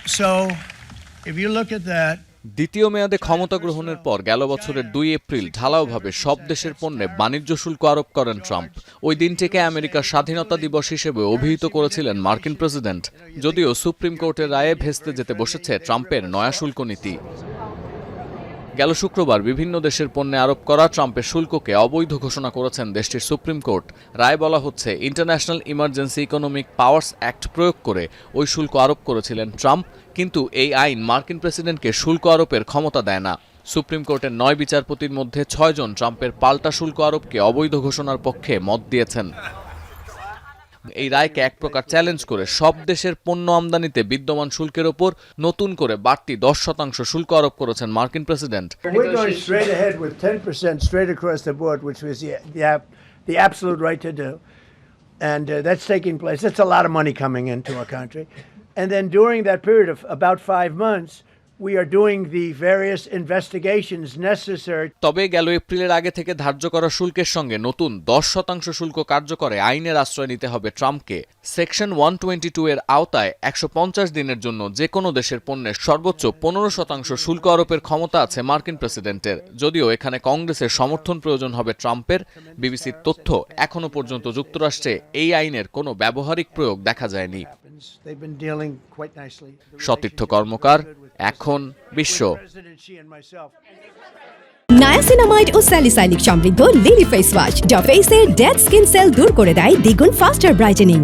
So, if you look at that, দ্বিতীয় মেয়াদে ক্ষমতা গ্রহণের পর গেল বছরের 2 এপ্রিল ঢালাওভাবে সব দেশের পণ্যে বাণিজ্য শুল্ক আরোপ করেন ট্রাম্প। ওই দিনটিকে আমেরিকার স্বাধীনতা দিবস হিসেবে অভিহিত করেছিলেন মার্কিন প্রেসিডেন্ট। যদিও সুপ্রিম কোর্টের রায়ে ভেস্তে যেতে বসেছে ট্রাম্পের নয়া শুল্ক নীতি। গেল শুক্রবার বিভিন্ন দেশের পণ্যে আরোপ করা ট্রাম্পের শুল্ককে অবৈধ ঘোষণা করেছেন দেশটির সুপ্রিম কোর্ট। রায় বলা হচ্ছে, international emergency economic powers act প্রয়োগ করে ওই শুল্ক আরোপ করেছিলেন ট্রাম্প, কিন্তু এই আইন মার্কিন প্রেসিডেন্টকে শুল্ক আরোপের ক্ষমতা দেয় না। সুপ্রিম কোর্টের 9 বিচারপতির মধ্যে 6 জন ট্রাম্পের পাল্টা শুল্ক আরোপকে অবৈধ ঘোষণার পক্ষে মত দিয়েছেন। এই রায়কে এক প্রকার চ্যালেঞ্জ করে সব দেশের পণ্য আমদানিতে বিদ্যমান শুল্কের ওপর নতুন করে বাড়তি 10% শুল্ক আরোপ করেছেন মার্কিন president. we're going straight ahead with 10% straight across the board, which was the absolute right to do. And that's taking place. That's a lot of money coming into our country. And then during that period of about 5 months, we are doing the various investigations necessary. তবে গেল এপ্রিলের আগে থেকে ধার্য করা শুল্কের সঙ্গে নতুন 10% শুল্ক কার্যকরে আইনের আশ্রয় নিতে হবে ট্রাম্পকে। সেকশন 122 এর আওতায় 150 দিনের জন্য যে কোনো দেশের পণ্যের সর্বোচ্চ 15% শুল্ক আরোপের ক্ষমতা আছে মার্কিন প্রেসিডেন্টের। যদিও এখানে কংগ্রেসের সমর্থন প্রয়োজন হবে ট্রাম্পের। বিবিসির তথ্য, এখনো পর্যন্ত যুক্তরাষ্ট্রে এই আইনের কোনো ব্যবহারিক প্রয়োগ দেখা যায়নি। সতীর্থ কর্মকার, এখন বিশ্ব। নায়াসিনামাইড ও স্যালিসাইলিক সমৃদ্ধ লিলি ফেস ওয়াশ যা ফেসের ডেড স্কিন সেল দূর করে দেয় দ্বিগুণ ফাস্টার ব্রাইটেনিং।